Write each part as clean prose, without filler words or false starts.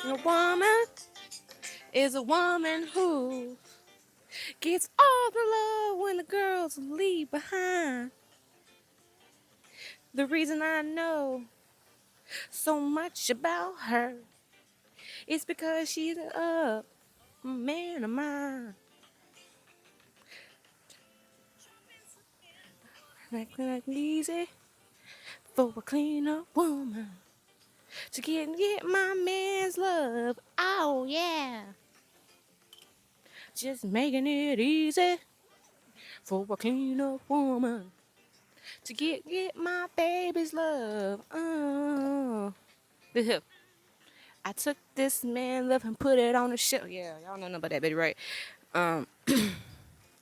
A woman is a woman who gets all the love when the girls leave behind. The reason I know so much about her is because she's a man of mine. Like easy for a clean up woman to get my man's love. Oh yeah, just making it easy for a clean up woman to get my baby's love. I took this man love and put it on the shelf. Yeah, y'all know about that, baby, right? Um,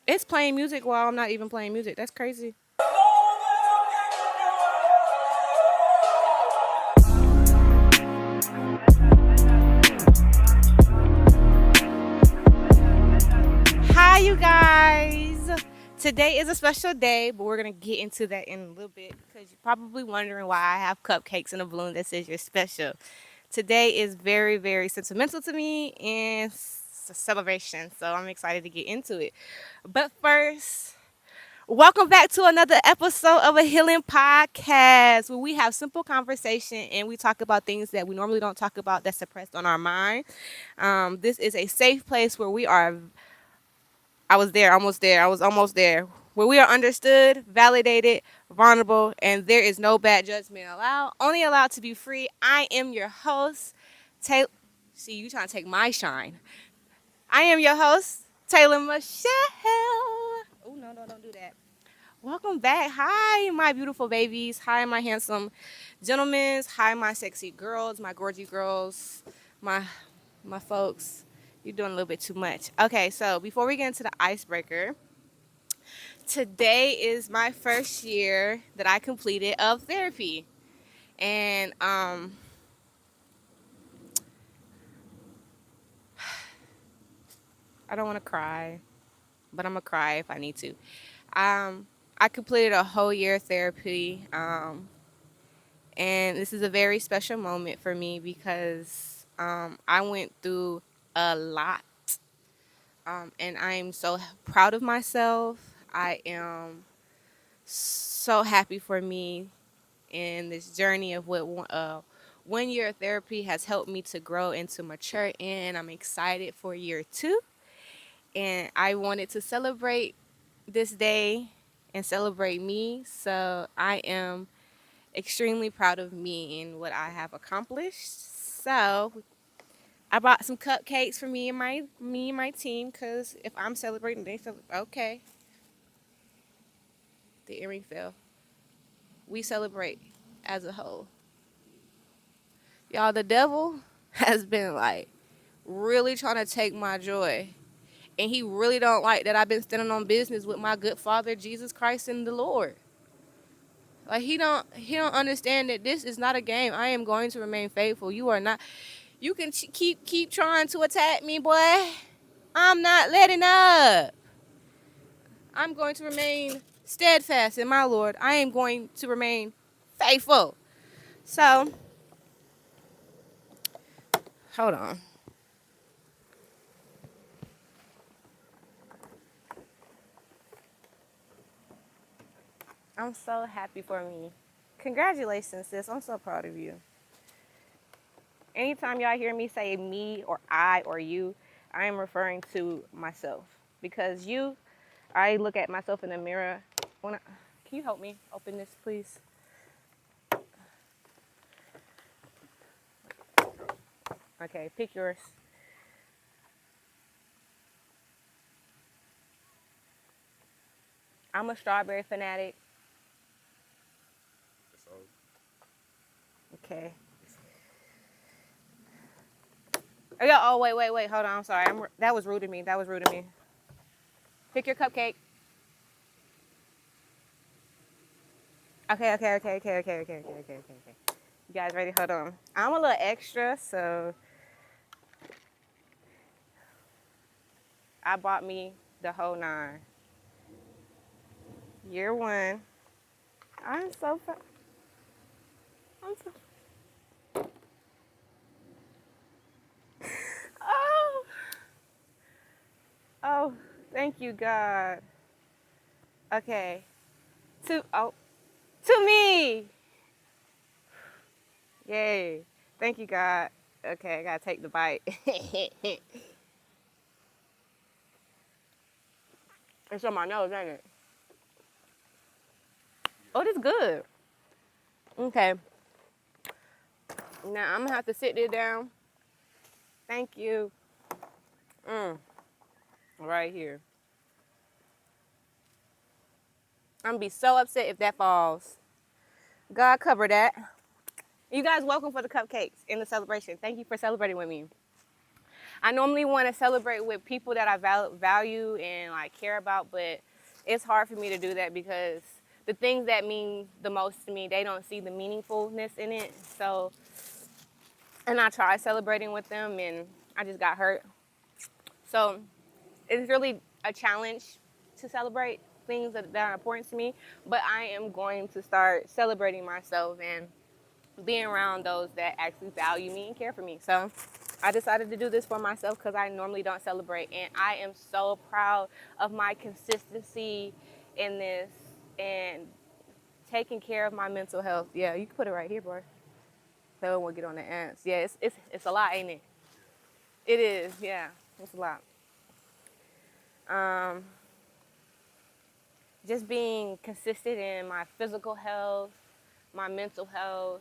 it's playing music while I'm not even playing music. That's crazy. Hi, you guys. Today is a special day, but we're gonna get into that in a little bit because you're probably wondering why I have cupcakes and a balloon that says you're special. Today is very, very sentimental to me and it's a celebration, so I'm excited to get into it. But first, welcome back to another episode of a healing podcast where we have simple conversation and we talk about things that we normally don't talk about that's suppressed on our mind. This is a safe place where we are I was there, almost there. I was almost there. Where we are understood, validated, vulnerable, and there is no bad judgment allowed. Only allowed to be free. I am your host, Taylor. See, you trying to take my shine. I am your host, Taylor Michelle. Oh, no, no, don't do that. Welcome back. Hi, my beautiful babies. Hi, my handsome gentlemen. Hi, my sexy girls, my gorgy girls, my my folks. You're doing a little bit too much. Okay, so before we get into the icebreaker, today is my first year that I completed of therapy. And I don't want to cry, but I'm going to cry if I need to. I completed a whole year of therapy. And this is a very special moment for me because I went through a lot. And I'm so proud of myself. I am so happy for me in this journey of what 1 year of therapy has helped me to grow and to mature in. I'm excited for year two. And I wanted to celebrate this day and celebrate me. So I am extremely proud of me and what I have accomplished. So I bought some cupcakes for me and my team because if I'm celebrating, they celebrate. Okay, the earring fell. We celebrate as a whole. Y'all, the devil has been like really trying to take my joy. And he really don't like that I've been standing on business with my good father, Jesus Christ and the Lord. Like he don't understand that this is not a game. I am going to remain faithful. You are not. You can keep trying to attack me, boy. I'm not letting up. I'm going to remain steadfast in my Lord. I am going to remain faithful. So, hold on. I'm so happy for me. Congratulations, sis. I'm so proud of you. Anytime y'all hear me say me or I or you, I am referring to myself. Because I look at myself in the mirror. Can you help me open this, please? Okay, pick yours. I'm a strawberry fanatic. Okay. Oh, yeah, oh, wait. Hold on. I'm sorry. That was rude of me. That was rude of me. Pick your cupcake. Okay. You guys ready? Hold on. I'm a little extra, so I bought me the whole nine. Year one. I'm so proud. I'm so. Thank you, God. Okay. To me. Yay. Thank you, God. Okay, I gotta take the bite. It's on my nose, ain't it? Oh, this is good. Okay. Now I'm gonna have to sit there down. Thank you. Right here. I'm gonna be so upset if that falls. God cover that. You guys welcome for the cupcakes in the celebration. Thank you for celebrating with me. I normally want to celebrate with people that I value and like care about, but it's hard for me to do that because the things that mean the most to me, they don't see the meaningfulness in it. So, and I tried celebrating with them and I just got hurt. So it's really a challenge to celebrate things that are important to me, but I am going to start celebrating myself and being around those that actually value me and care for me. So I decided to do this for myself because I normally don't celebrate. And I am so proud of my consistency in this and taking care of my mental health. Yeah, you can put it right here, bro. So it won't get on the ants. Yeah, it's a lot, ain't it? It is, yeah. It's a lot. Um, just being consistent in my physical health, my mental health,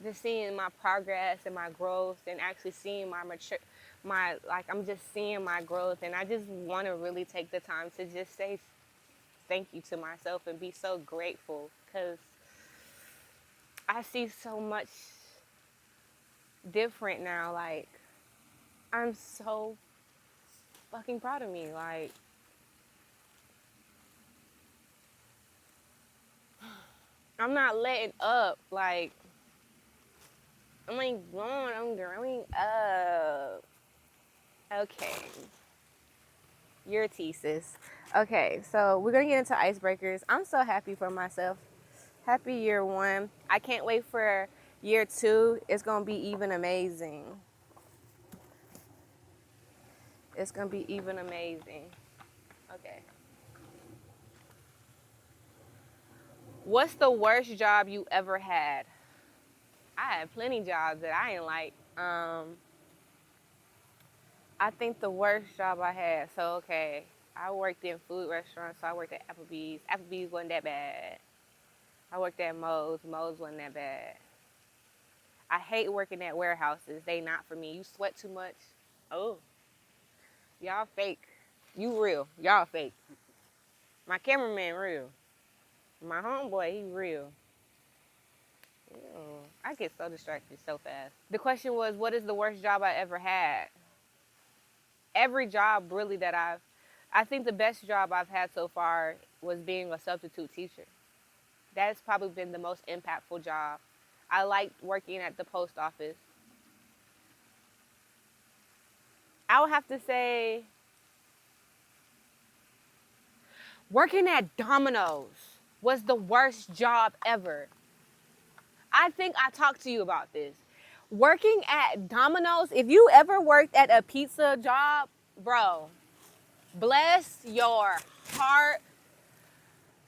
just seeing my progress and my growth and actually seeing I'm just seeing my growth, and I just want to really take the time to just say thank you to myself and be so grateful because I see so much different now. Like, I'm so fucking proud of me. Like, I'm not letting up. Like, I'm growing up. Okay. Your thesis. Okay, so we're gonna get into icebreakers. I'm so happy for myself. Happy year one. I can't wait for year two. It's gonna be even amazing. It's gonna be even amazing. Okay. What's the worst job you ever had? I had plenty jobs that I didn't like. I think the worst job I had. So okay, I worked in food restaurants. So I worked at Applebee's. Applebee's wasn't that bad. I worked at Moe's. Moe's wasn't that bad. I hate working at warehouses. They not for me. You sweat too much. Oh, y'all fake. You real. Y'all fake. My cameraman real. My homeboy, he real. Ew. I get so distracted so fast. The question was, what is the worst job I ever had? Every job really I think the best job I've had so far was being a substitute teacher. That's probably been the most impactful job. I liked working at the post office. I would have to say working at Domino's was the worst job ever. I think I talked to you about this. Working at Domino's, if you ever worked at a pizza job, bro, bless your heart.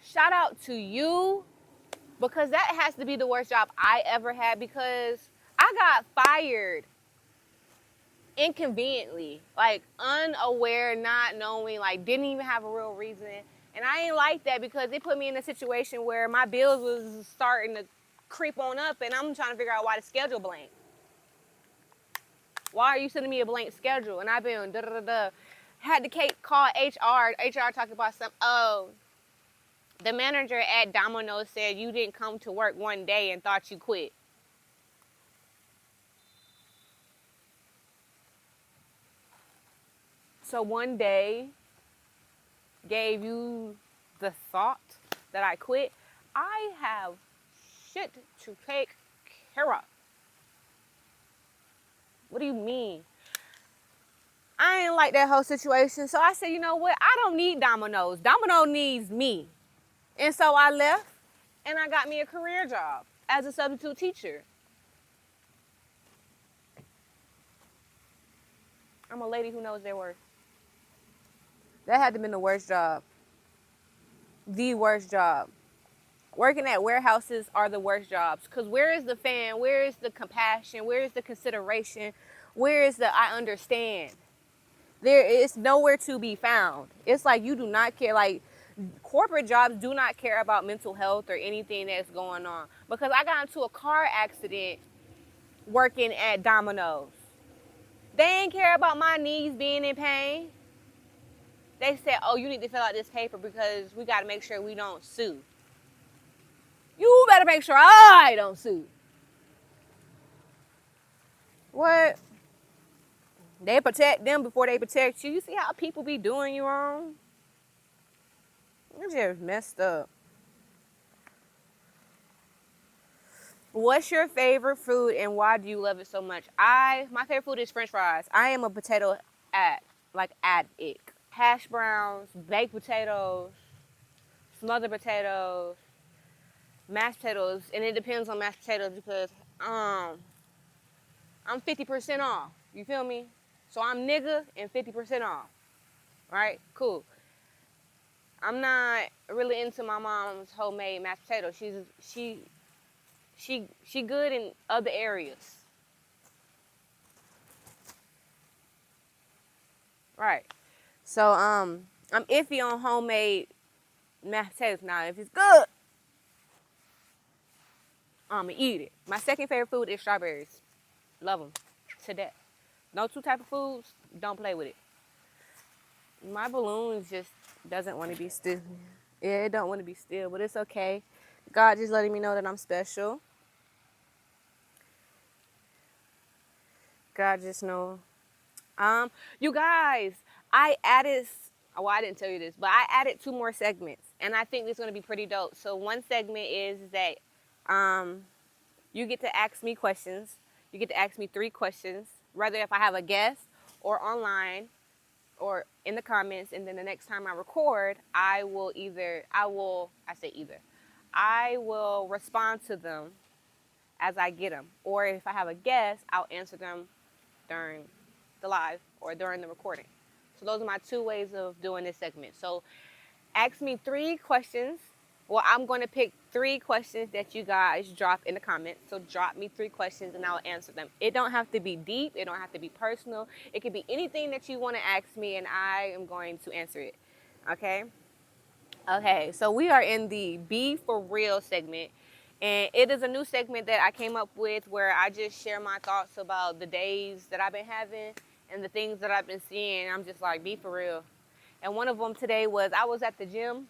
Shout out to you because that has to be the worst job I ever had because I got fired inconveniently, like unaware, not knowing, like didn't even have a real reason. And I ain't like that because it put me in a situation where my bills was starting to creep on up and I'm trying to figure out why the schedule blank. Why are you sending me a blank schedule? And I've been da-da-da-da. Had to call HR. HR talked about the manager at Domino's said you didn't come to work one day and thought you quit. So one day gave you the thought that I quit. I have shit to take care of. What do you mean? I ain't like that whole situation. So I said, you know what? I don't need Domino's. Domino needs me. And so I left and I got me a career job as a substitute teacher. I'm a lady who knows their worth. That had to been the worst job. The worst job. Working at warehouses are the worst jobs. Because where is the fan? Where is the compassion? Where is the consideration? Where is the I understand? There is nowhere to be found. It's like you do not care. Like, corporate jobs do not care about mental health or anything that's going on. Because I got into a car accident working at Domino's. They ain't care about my knees being in pain. They said, oh, you need to fill out this paper because we got to make sure we don't sue. You better make sure I don't sue. What? They protect them before they protect you. You see how people be doing you wrong? It's just messed up. What's your favorite food and why do you love it so much? My favorite food is French fries. I am a potato addict. Hash browns, baked potatoes, smothered potatoes, mashed potatoes, and it depends on mashed potatoes because I'm 50% off. You feel me? So I'm nigga and 50% off. Right? Cool. I'm not really into my mom's homemade mashed potatoes. She good in other areas. Right. So I'm iffy on homemade mashed potatoes. Now if it's good, I'ma eat it. My second favorite food is strawberries. Love them to death. No two type of foods, don't play with it. My balloon just doesn't want to be still. Yeah, it don't want to be still, but it's okay. God just letting me know that I'm special. God just know. You guys, I didn't tell you this, but I added 2 more segments, and I think this is gonna be pretty dope. So one segment is that, you get to ask me questions. You get to ask me 3 questions, whether if I have a guest or online or in the comments, and then the next time I record, I will respond to them as I get them. Or if I have a guest, I'll answer them during the live or during the recording. So those are my 2 ways of doing this segment. So ask me 3 questions. Well, I'm going to pick 3 questions that you guys drop in the comments. So drop me 3 questions and I'll answer them. It don't have to be deep. It don't have to be personal. It could be anything that you want to ask me and I am going to answer it. Okay? Okay, so we are in the Be For Real segment. And it is a new segment that I came up with where I just share my thoughts about the days that I've been having and the things that I've been seeing. I'm just like, be for real. And one of them today was I was at the gym.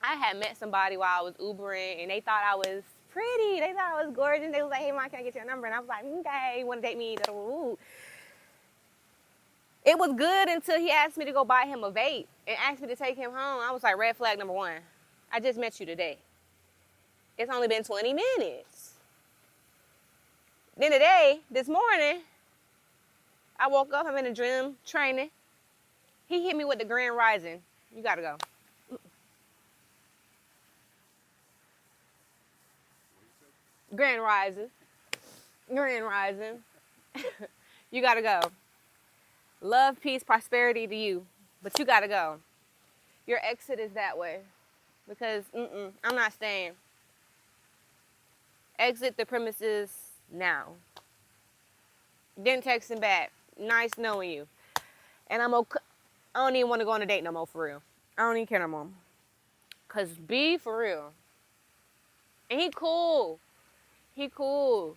I had met somebody while I was Ubering, and they thought I was pretty. They thought I was gorgeous. They was like, hey, Mom, can I get your number? And I was like, okay, you want to date me? It was good until he asked me to go buy him a vape and asked me to take him home. I was like, red flag number 1. I just met you today. It's only been 20 minutes. Then today, this morning, I woke up, I'm in the gym training. He hit me with the Grand Rising. You gotta go. Grand Rising. Grand Rising. You gotta go. Love, peace, prosperity to you. But you gotta go. Your exit is that way. Because, I'm not staying. Exit the premises now. Didn't text him back. Nice knowing you. And I'm okay. I don't even want to go on a date no more, for real. I don't even care no more. Because be for real. And he cool. He cool.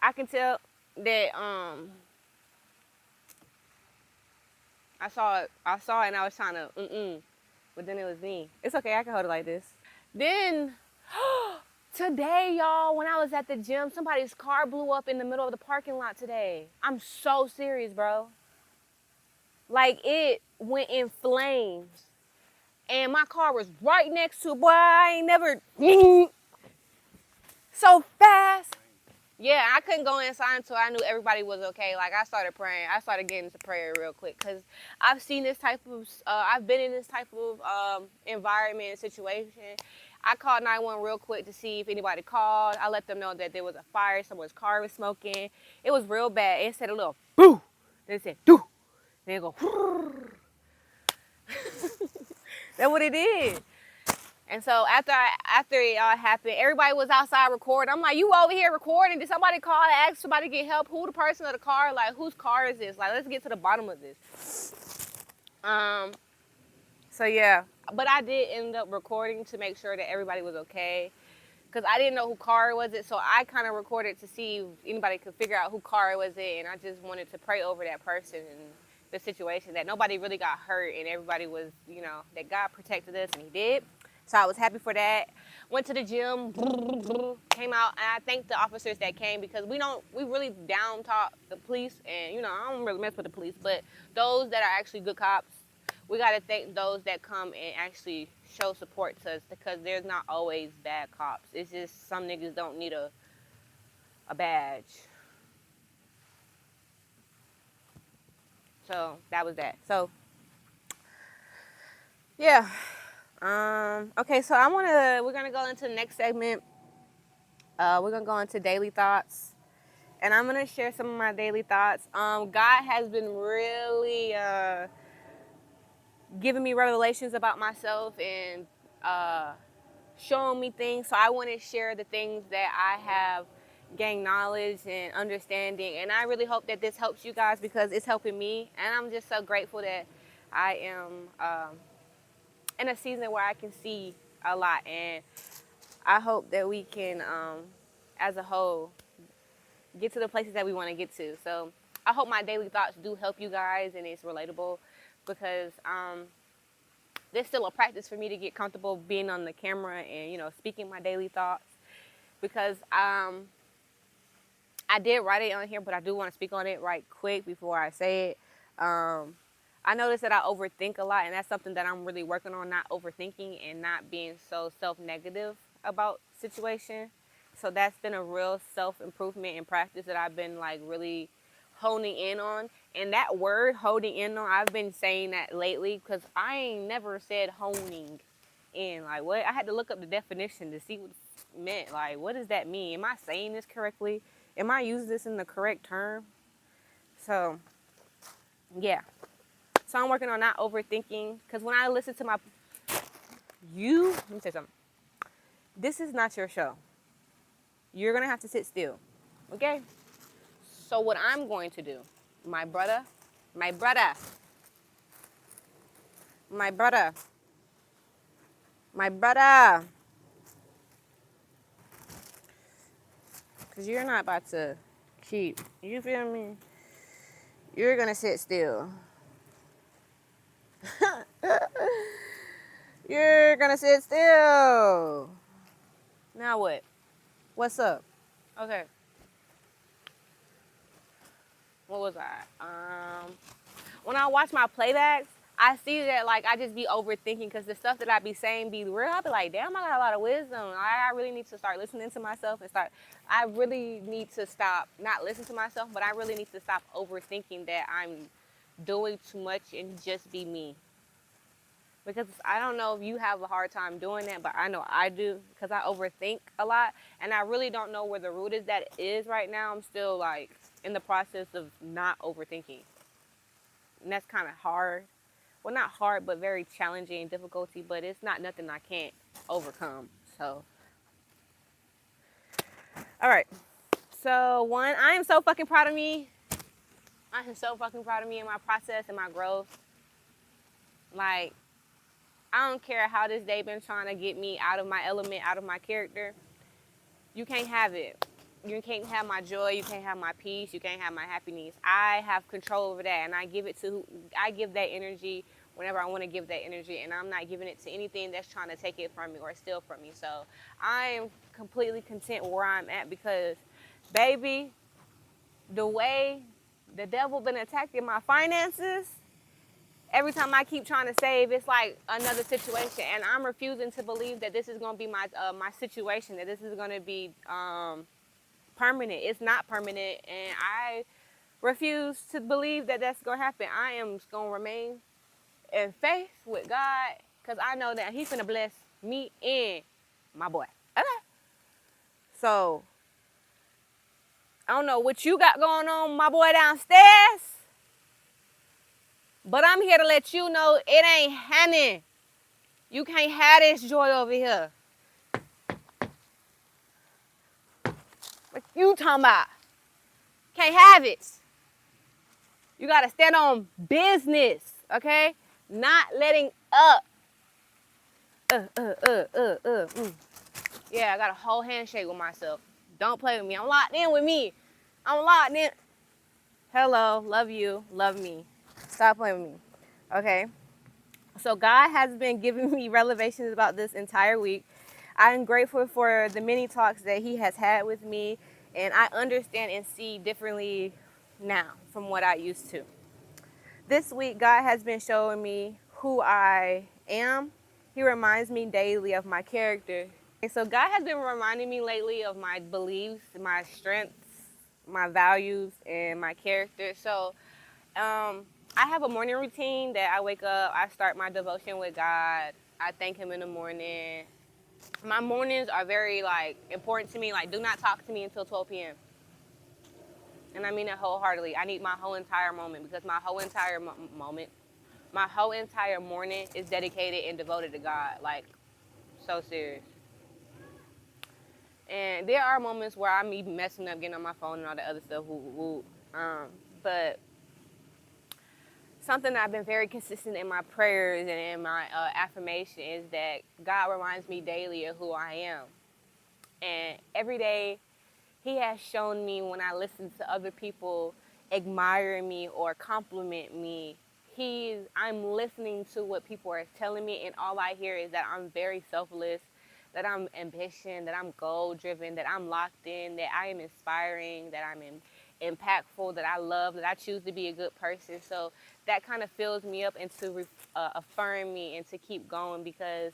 I can tell that I saw it and I was trying to but then it was me. It's okay, I can hold it like this. Then today, y'all, when I was at the gym, somebody's car blew up in the middle of the parking lot today. I'm so serious, bro. Like, it went in flames. And my car was right next to, boy, I ain't never so fast. Yeah, I couldn't go inside until I knew everybody was okay. Like, I started praying. I started getting into prayer real quick because I've seen this type of, I've been in this type of environment, situation. I called 911 real quick to see if anybody called. I let them know that there was a fire. Someone's car was smoking. It was real bad. It said a little boo. Then it said doo. Then it go. That's what it did. And so after it all happened, everybody was outside recording. I'm like, you over here recording? Did somebody call and ask somebody to get help? Who the person of the car? Like, whose car is this? Like, let's get to the bottom of this. So yeah, but I did end up recording to make sure that everybody was okay, because I didn't know who car was it. So I kind of recorded to see if anybody could figure out who car was it, and I just wanted to pray over that person and the situation, that nobody really got hurt and everybody was, that God protected us, and He did. So I was happy for that. Went to the gym, came out, and I thanked the officers that came, because we really down talk the police, and I don't really mess with the police, but those that are actually good cops, we got to thank those that come and actually show support to us, because there's not always bad cops. It's just some niggas don't need a badge. So that was that. So yeah. Okay, so we're gonna go into the next segment. We're gonna go into daily thoughts, and I'm gonna share some of my daily thoughts. God has been really giving me revelations about myself and showing me things. So I want to share the things that I have gained knowledge and understanding, and I really hope that this helps you guys, because it's helping me, and I'm just so grateful that I am in a season where I can see a lot, and I hope that we can, as a whole, get to the places that we want to get to. So I hope my daily thoughts do help you guys, and it's relatable, because there's still a practice for me to get comfortable being on the camera and, speaking my daily thoughts, because I did write it on here, but I do want to speak on it right quick before I say it. I noticed that I overthink a lot, and that's something that I'm really working on, not overthinking and not being so self-negative about situation. So that's been a real self-improvement and practice that I've been really honing in on. And that word, holding in on, I've been saying that lately, because I ain't never said honing in. Like, what? I had to look up the definition to see what it meant. Like, what does that mean? Am I saying this correctly? Am I using this in the correct term? So, yeah. So I'm working on not overthinking, because when I listen to let me say something. This is not your show. You're going to have to sit still. Okay? So what I'm going to do, my brother, because you're not about to keep, you feel me? You're going to sit still. You're going to sit still. Now what? What's up? Okay. What was I? When I watch my playbacks, I see that I just be overthinking, because the stuff that I be saying be real. I be like, damn, I got a lot of wisdom. I really need to start listening to myself I really need to stop, not listen to myself, but I really need to stop overthinking that I'm doing too much and just be me. Because I don't know if you have a hard time doing that, but I know I do, because I overthink a lot, and I really don't know where the root is right now. I'm still in the process of not overthinking. And that's kind of hard. Well, not hard, but very challenging and difficulty, but it's not nothing I can't overcome. So, all right. So, one, I am so fucking proud of me. I am so fucking proud of me and my process and my growth. I don't care how this day been trying to get me out of my element, out of my character. You can't have it. You can't have my joy. You can't have my peace. You can't have my happiness. I have control over that, and I give that energy whenever I want to give that energy, and I'm not giving it to anything that's trying to take it from me or steal from me. So I am completely content where I'm at, because, baby, the way the devil been attacking my finances, every time I keep trying to save, it's like another situation, and I'm refusing to believe that this is going to be my situation, that this is going to be permanent. It's not permanent, and I refuse to believe that that's going to happen. I am going to remain in faith with God, because I know that He's going to bless me and my boy. Okay? So, I don't know what you got going on, my boy downstairs, But I'm here to let you know it ain't happening. You can't have this joy over here. What you talking about? Can't have it. You gotta stand on business, okay? Not letting up. Yeah, I got a whole handshake with myself. Don't play with me. I'm locked in with me. I'm locked in. Hello, love you, love me. Stop playing with me, okay? So God has been giving me revelations about this entire week. I'm grateful for the many talks that he has had with me, and I understand and see differently now from what I used to. This week, God has been showing me who I am. He reminds me daily of my character. And so God has been reminding me lately of my beliefs, my strengths, my values, and my character. So I have a morning routine that I wake up, I start my devotion with God. I thank him in the morning. My mornings are very important to me. Like, do not talk to me until 12 p.m. And I mean that wholeheartedly. I need my whole entire moment because my whole entire my whole entire morning is dedicated and devoted to God. Like, so serious. And there are moments where I'm even messing up, getting on my phone and all the other stuff. But something that I've been very consistent in my prayers and in my affirmation is that God reminds me daily of who I am. And every day, he has shown me when I listen to other people admire me or compliment me, I'm listening to what people are telling me, and all I hear is that I'm very selfless, that I'm ambitious, that I'm goal-driven, that I'm locked in, that I am inspiring, that I'm impactful, that I love, that I choose to be a good person. So that kind of fills me up and to affirm me and to keep going, because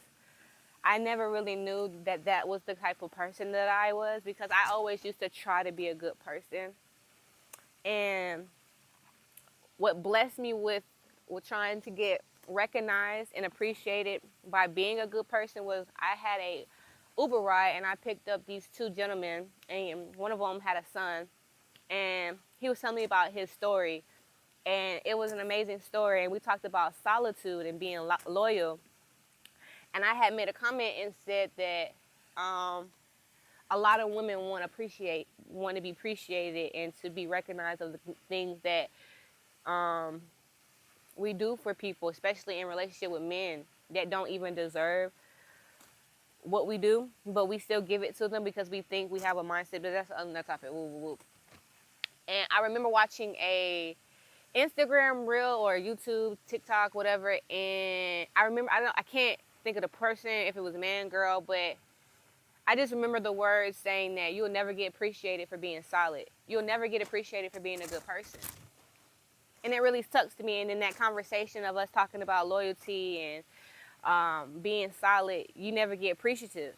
I never really knew that that was the type of person that I was, because I always used to try to be a good person. And what blessed me with trying to get recognized and appreciated by being a good person was I had a Uber ride, and I picked up these two gentlemen, and one of them had a son, and he was telling me about his story, and it was an amazing story, and we talked about solitude and being loyal. And I had made a comment and said that a lot of women want to be appreciated and to be recognized of the things that we do for people, especially in relationship with men that don't even deserve what we do, but we still give it to them because we think we have a mindset. But that's another topic. Woo, woo, woo. And I remember watching a Instagram reel or YouTube, TikTok, whatever, and I can't think of the person, if it was a man, girl, but I just remember the words saying that you'll never get appreciated for being solid. You'll never get appreciated for being a good person. And it really stuck to me. And in that conversation of us talking about loyalty and being solid, you never get appreciative.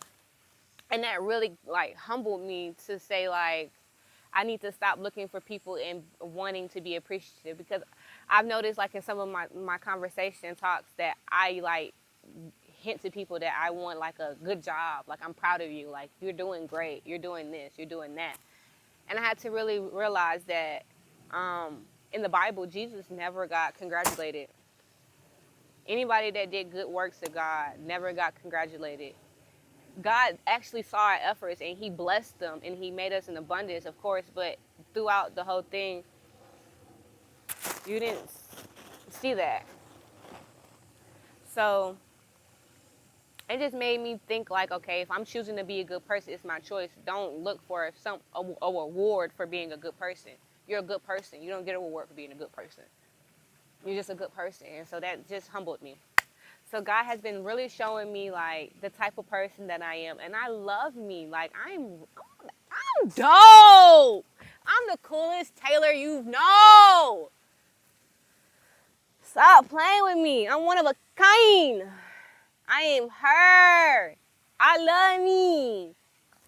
And that really humbled me to say I need to stop looking for people and wanting to be appreciative, because I've noticed in some of my conversation talks that I hint to people that I want a good job, I'm proud of you, you're doing great, you're doing this, you're doing that. And I had to really realize that in the Bible, Jesus never got congratulated. Anybody that did good works to God never got congratulated. God actually saw our efforts and he blessed them and he made us in abundance, of course, but throughout the whole thing, you didn't see that. So it just made me think okay, if I'm choosing to be a good person, it's my choice. Don't look for a reward for being a good person. You're a good person. You don't get a reward for being a good person. You're just a good person. And so that just humbled me. So God has been really showing me the type of person that I am, and I love me. I'm dope. I'm the coolest Taylor you know. Stop playing with me. I'm one of a kind. I am her. I love me.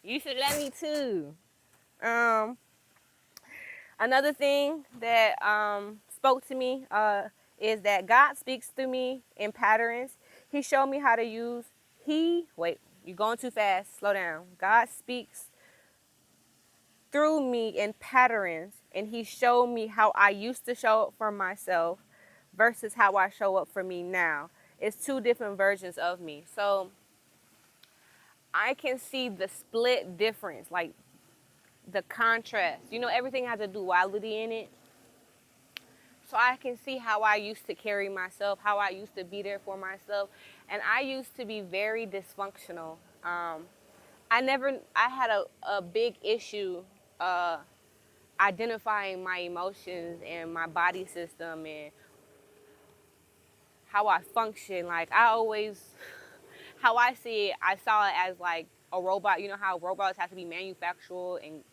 You should love me too. Another thing that spoke to me is that God speaks through me in patterns. He showed me how to use wait, you're going too fast. Slow down. God speaks through me in patterns, and he showed me how I used to show up for myself, versus how I show up for me now. It's two different versions of me. So I can see the split difference, like the contrast. Everything has a duality in it. So I can see how I used to carry myself, how I used to be there for myself. And I used to be very dysfunctional. I had a big issue uh, identifying my emotions and my body system and how I function. Like, how I see it, I saw it as like a robot. You know how robots have to be manufactured, and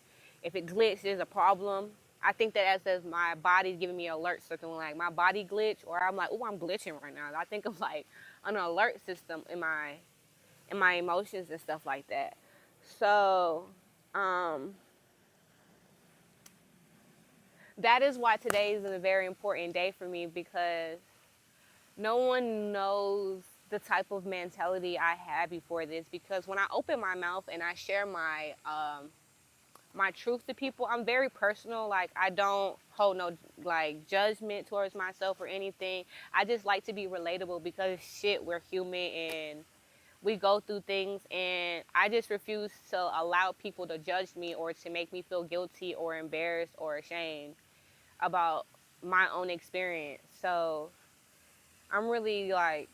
if it glitches, there's a problem. I think that as my body's giving me alerts, something like my body glitch, or I'm like, oh, I'm glitching right now. I think of like an alert system in my emotions and stuff like that. So um, that is why today is a very important day for me, because no one knows the type of mentality I had before this. Because when I open my mouth and I share my truth to people, I'm very personal. Like, I don't hold no like judgment towards myself or anything. I just like to be relatable, because shit, we're human and we go through things, and I just refuse to allow people to judge me or to make me feel guilty or embarrassed or ashamed about my own experience. So I'm really like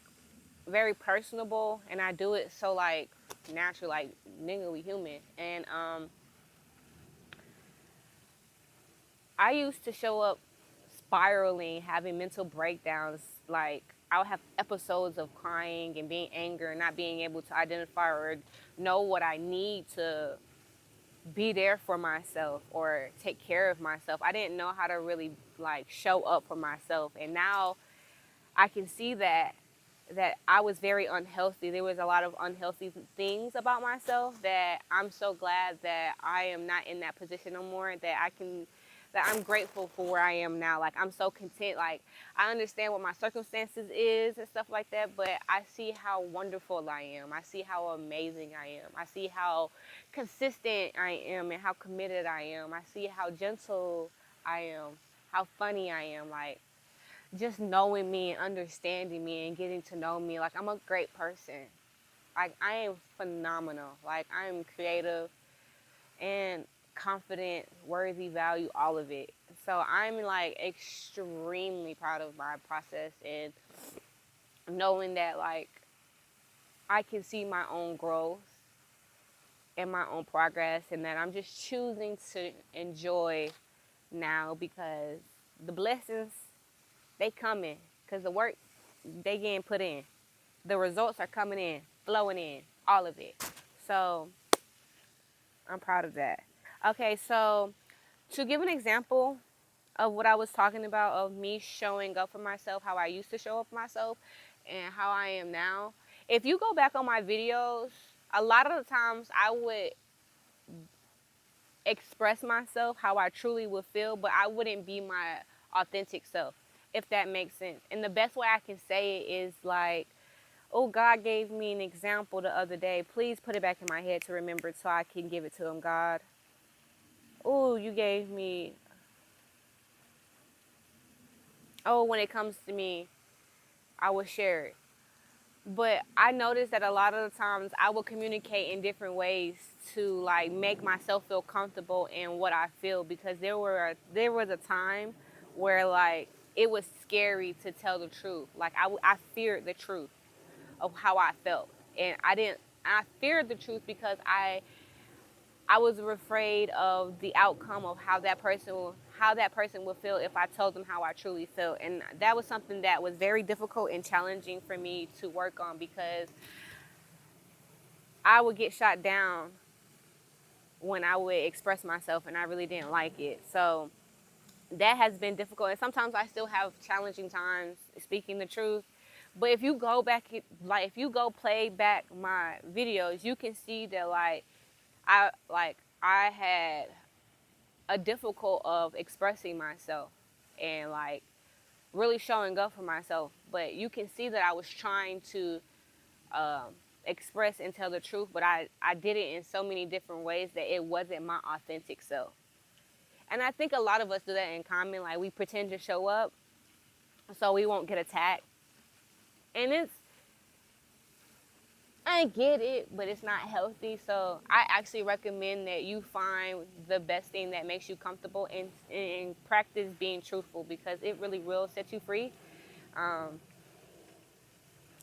very personable, and I do it so like natural, like nigga, we human. And I used to show up spiraling, having mental breakdowns. Like, I would have episodes of crying and being angry and not being able to identify or know what I need to be there for myself or take care of myself. I didn't know how to really like show up for myself. And now I can see that I was very unhealthy. There was a lot of unhealthy things about myself that I'm so glad that I am not in that position no more, that I'm grateful for where I am now. Like, I'm so content. Like, I understand what my circumstances is and stuff like that, but I see how wonderful I am. I see how amazing I am. I see how consistent I am and how committed I am. I see how gentle I am, how funny I am. Like, just knowing me and understanding me and getting to know me. Like, I'm a great person. Like, I am phenomenal. Like, I am creative and confident, worthy, value, all of it. So I'm like extremely proud of my process, and knowing that like I can see my own growth and my own progress, and that I'm just choosing to enjoy now, because the blessings, they coming, because the work, they getting put in. The results are coming in, flowing in, all of it. So I'm proud of that. Okay, so to give an example of what I was talking about, of me showing up for myself, how I used to show up for myself, and how I am now. If you go back on my videos, a lot of the times I would express myself how I truly would feel, but I wouldn't be my authentic self, if that makes sense. And the best way I can say it is like, oh, God gave me an example the other day. Please put it back in my head to remember it so I can give it to him, God. Oh, you gave me, oh, when it comes to me, I will share it. But I noticed that a lot of the times I will communicate in different ways to like make myself feel comfortable in what I feel, because there was a time where like it was scary to tell the truth. Like, I feared the truth of how I felt, and I feared the truth because I was afraid of the outcome of how that person would feel if I told them how I truly felt. And that was something that was very difficult and challenging for me to work on, because I would get shot down when I would express myself, and I really didn't like it. So that has been difficult, and sometimes I still have challenging times speaking the truth. But if you go back, like if you go play back my videos, you can see that I had a difficult of expressing myself and like really showing up for myself. But you can see that I was trying to express and tell the truth, but I did it in so many different ways that it wasn't my authentic self. And I think a lot of us do that in common. Like, we pretend to show up so we won't get attacked. And I get it, but it's not healthy. So I actually recommend that you find the best thing that makes you comfortable and practice being truthful, because it really will set you free. Um,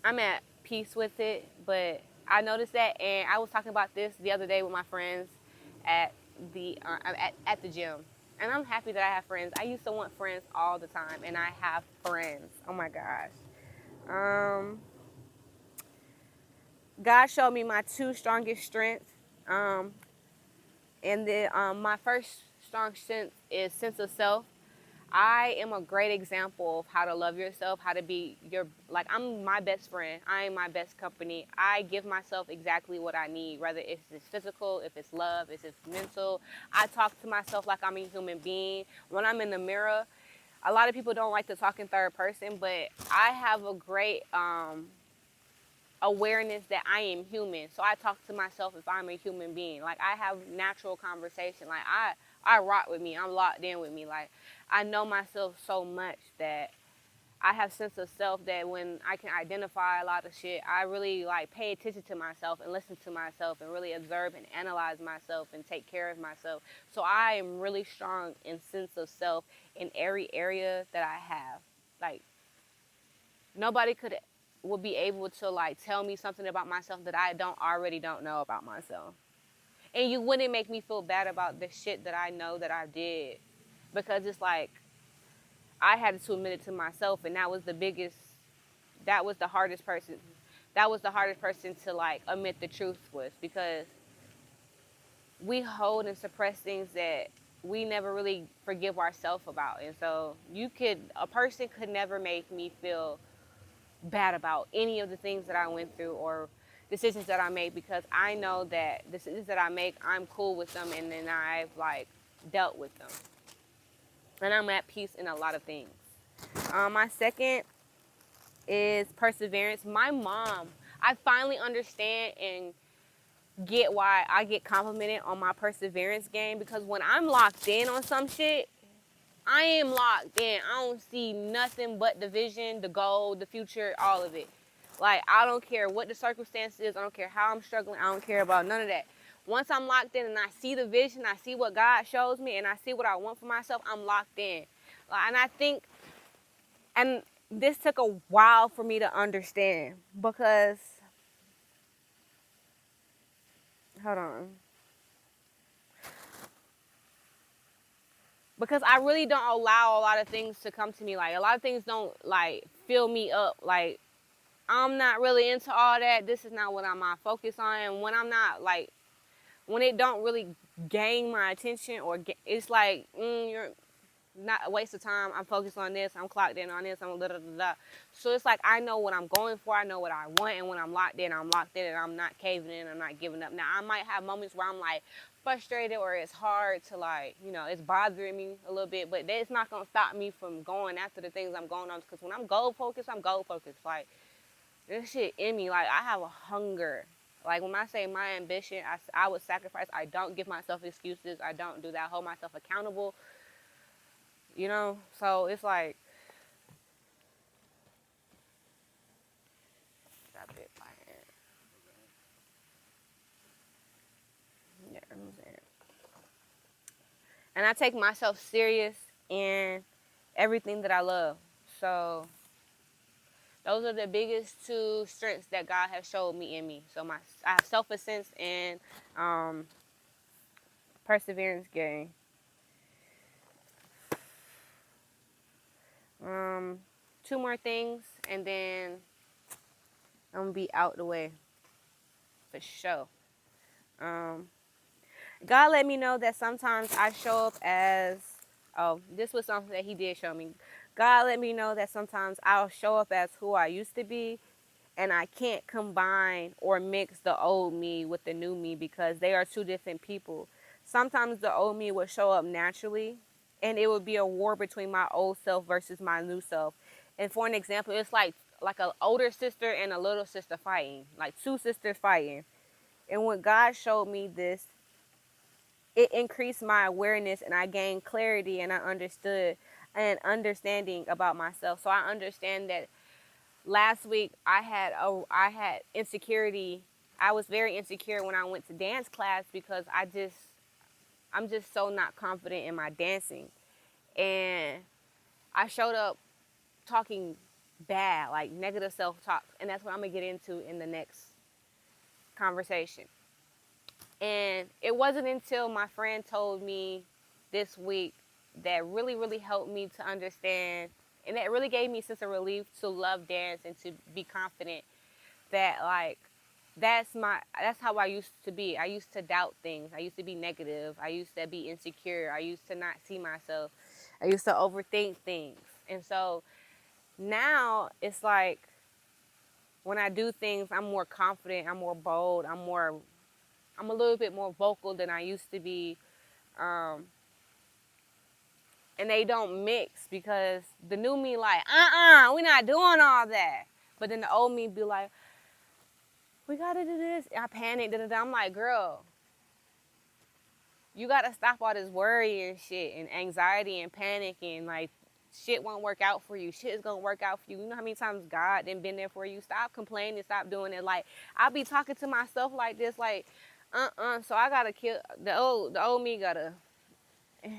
I'm at peace with it, but I noticed that, and I was talking about this the other day with my friends at at the gym. And I'm happy that I have friends. I used to want friends all the time, and I have friends. Oh my gosh. Um, God showed me my two strongest strengths. Um, my first strong strength is sense of self. I am a great example of how to love yourself, how to be like, I'm my best friend. I am my best company. I give myself exactly what I need, whether it's physical, if it's love, if it's mental. I talk to myself like I'm a human being. When I'm in the mirror, a lot of people don't like to talk in third person, but I have a great awareness that I am human. So I talk to myself if I'm a human being. Like, I have natural conversation. Like, I rock with me. I'm locked in with me. Like, I know myself so much that I have sense of self that when I can identify a lot of shit, I really like pay attention to myself and listen to myself and really observe and analyze myself and take care of myself. So I am really strong in sense of self in every area that I have. Like, nobody would be able to like tell me something about myself that I don't know about myself. And you wouldn't make me feel bad about the shit that I know that I did, because it's like I had to admit it to myself, and that was the hardest person to like admit the truth with, because we hold and suppress things that we never really forgive ourselves about. And so a person could never make me feel bad about any of the things that I went through or decisions that I made, because I know that decisions that I make, I'm cool with them, and then I've like dealt with them, and I'm at peace in a lot of things. My second is perseverance. My mom, I finally understand and get why I get complimented on my perseverance game, because when I'm locked in on some shit, I am locked in. I don't see nothing but the vision, the goal, the future, all of it. Like, I don't care what the circumstance is. I don't care how I'm struggling. I don't care about none of that. Once I'm locked in and I see the vision, I see what God shows me, and I see what I want for myself, I'm locked in. And I think, and this took a while for me to understand, because, hold on. Because I really don't allow a lot of things to come to me. Like, a lot of things don't, like, fill me up. Like, I'm not really into all that. This is not what I'm focus on. And when I'm not, like, when it don't really gain my attention, or it's like, you're not a waste of time. I'm focused on this. I'm clocked in on this. I'm da da da da. So it's like, I know what I'm going for. I know what I want. And when I'm locked in, and I'm not caving in. I'm not giving up. Now, I might have moments where I'm like frustrated, or it's hard to, like, it's bothering me a little bit. But that's not going to stop me from going after the things I'm going on. Because when I'm goal focused, I'm goal focused. Like, this shit in me. Like, I have a hunger. Like, when I say my ambition, I would sacrifice. I don't give myself excuses. I don't do that. I hold myself accountable. So it's like, got bit by it. Yeah, I'm saying. And I take myself serious in everything that I love. So those are the biggest two strengths that God has showed me in me. So I have self-esteem and perseverance game. Two more things, and then I'm gonna be out the way for sure. God let me know that sometimes I show up as, this was something that he did show me. God let me know that sometimes I'll show up as who I used to be, and I can't combine or mix the old me with the new me, because they are two different people. Sometimes the old me would show up naturally, and it would be a war between my old self versus my new self. And for an example, it's like an older sister and a little sister fighting, like two sisters fighting. And when God showed me this, it increased my awareness, and I gained clarity, and I understood. and understanding about myself. So I understand that last week I had insecurity. I was very insecure when I went to dance class because I'm just so not confident in my dancing. And I showed up talking bad, like negative self-talk, and that's what I'm going to get into in the next conversation. And it wasn't until my friend told me this week that really, really helped me to understand, and that really gave me a sense of relief to love dance and to be confident that, like, that's how I used to be. I used to doubt things. I used to be negative. I used to be insecure. I used to not see myself. I used to overthink things. And so now it's like when I do things, I'm more confident, I'm more bold, I'm a little bit more vocal than I used to be. Um, and they don't mix because the new me like, we're not doing all that. But then the old me be like, we gotta do this. I panic, I'm like, girl, you gotta stop all this worry and shit and anxiety and panic and like shit won't work out for you. Shit is gonna work out for you. You know how many times God done been there for you? Stop complaining, stop doing it. Like I'll be talking to myself like this, like, so I gotta kill the old me gotta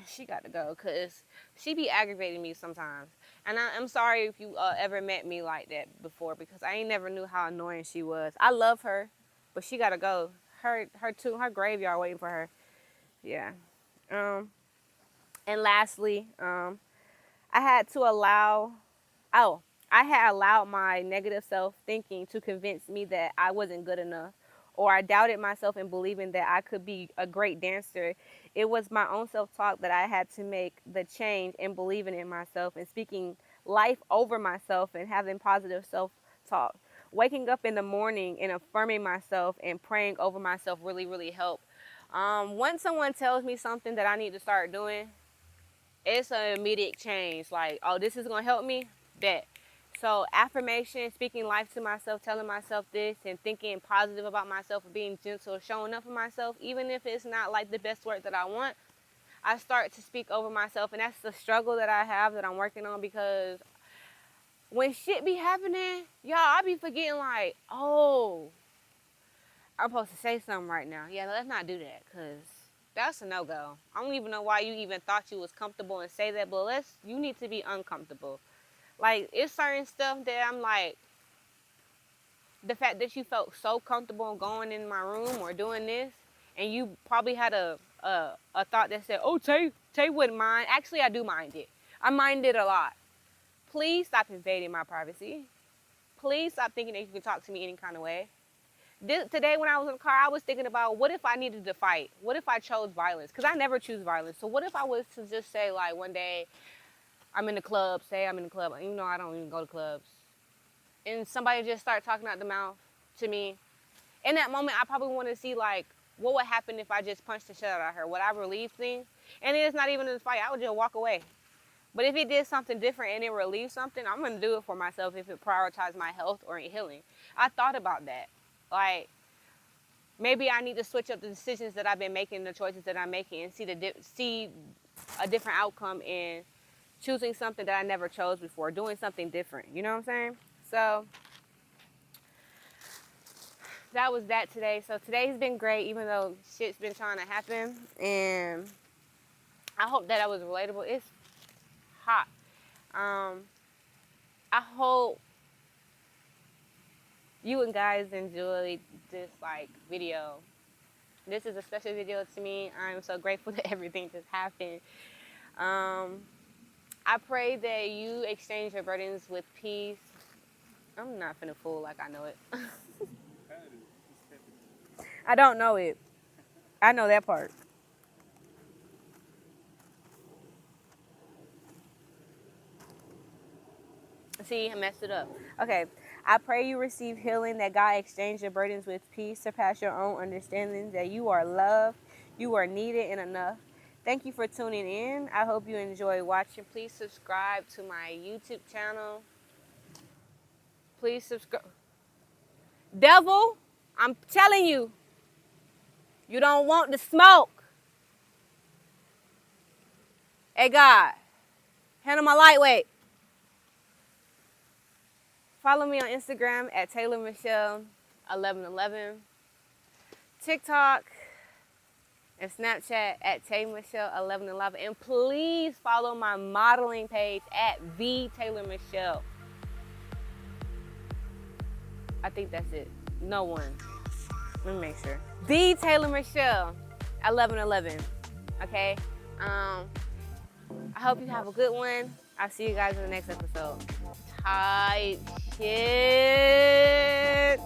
she got to go because she be aggravating me sometimes. And I'm sorry if you ever met me like that before because I ain't never knew how annoying she was. I love her, but she got to go. Her graveyard waiting for her. Yeah. Um, and lastly, I had to allow, oh, I had allowed my negative self thinking to convince me that I wasn't good enough, or I doubted myself in believing that I could be a great dancer. It was my own self talk that I had to make the change in believing in myself and speaking life over myself and having positive self talk. Waking up in the morning and affirming myself and praying over myself really, really helped. Once someone tells me something that I need to start doing, it's an immediate change. Like, oh, this is gonna help me. Bet. So affirmation, speaking life to myself, telling myself this, and thinking positive about myself, and being gentle, showing up for myself, even if it's not like the best work that I want, I start to speak over myself, and that's the struggle that I have that I'm working on because when shit be happening, y'all, I be forgetting like, oh, I'm supposed to say something right now. Yeah, let's not do that because that's a no-go. I don't even know why you even thought you was comfortable and say that, but you need to be uncomfortable. Like, it's certain stuff that I'm like, the fact that you felt so comfortable going in my room or doing this, and you probably had a thought that said, oh, Tay wouldn't mind. Actually, I do mind it. I mind it a lot. Please stop invading my privacy. Please stop thinking that you can talk to me any kind of way. Today when I was in the car, I was thinking about what if I needed to fight? What if I chose violence? Because I never choose violence. So what if I was to just say, like, one day I'm in the club, even though I don't even go to clubs, and somebody just start talking out the mouth to me. In that moment, I probably want to see, like, what would happen if I just punched the shit out of her? Would I relieve things? And it's not even a fight. I would just walk away. But if it did something different and it relieved something, I'm going to do it for myself if it prioritized my health or healing. I thought about that. Like, maybe I need to switch up the decisions that I've been making, the choices that I'm making, and see a different outcome in choosing something that I never chose before, doing something different. You know what I'm saying? So that was that today. So today's been great, even though shit's been trying to happen. And I hope that I was relatable. It's hot. I hope you and guys enjoyed this like video. This is a special video to me. I'm so grateful that everything just happened. I pray that you exchange your burdens with peace. I'm not finna fool like I know it. I don't know it. I know that part. See, I messed it up. Okay. I pray you receive healing, that God exchange your burdens with peace, surpass your own understanding, that you are loved, you are needed and enough. Thank you for tuning in. I hope you enjoy watching. Please subscribe to my YouTube channel. Please subscribe. Devil, I'm telling you, you don't want the smoke. Hey, God. Handle my lightweight. Follow me on Instagram at TaylorMichelle1111. TikTok and Snapchat at TayMichelle1111. And please follow my modeling page at The Taylor Michelle. I think that's it. No one. Let me make sure. The Taylor Michelle 1111. Okay? I hope you have a good one. I'll see you guys in the next episode. Tight shit.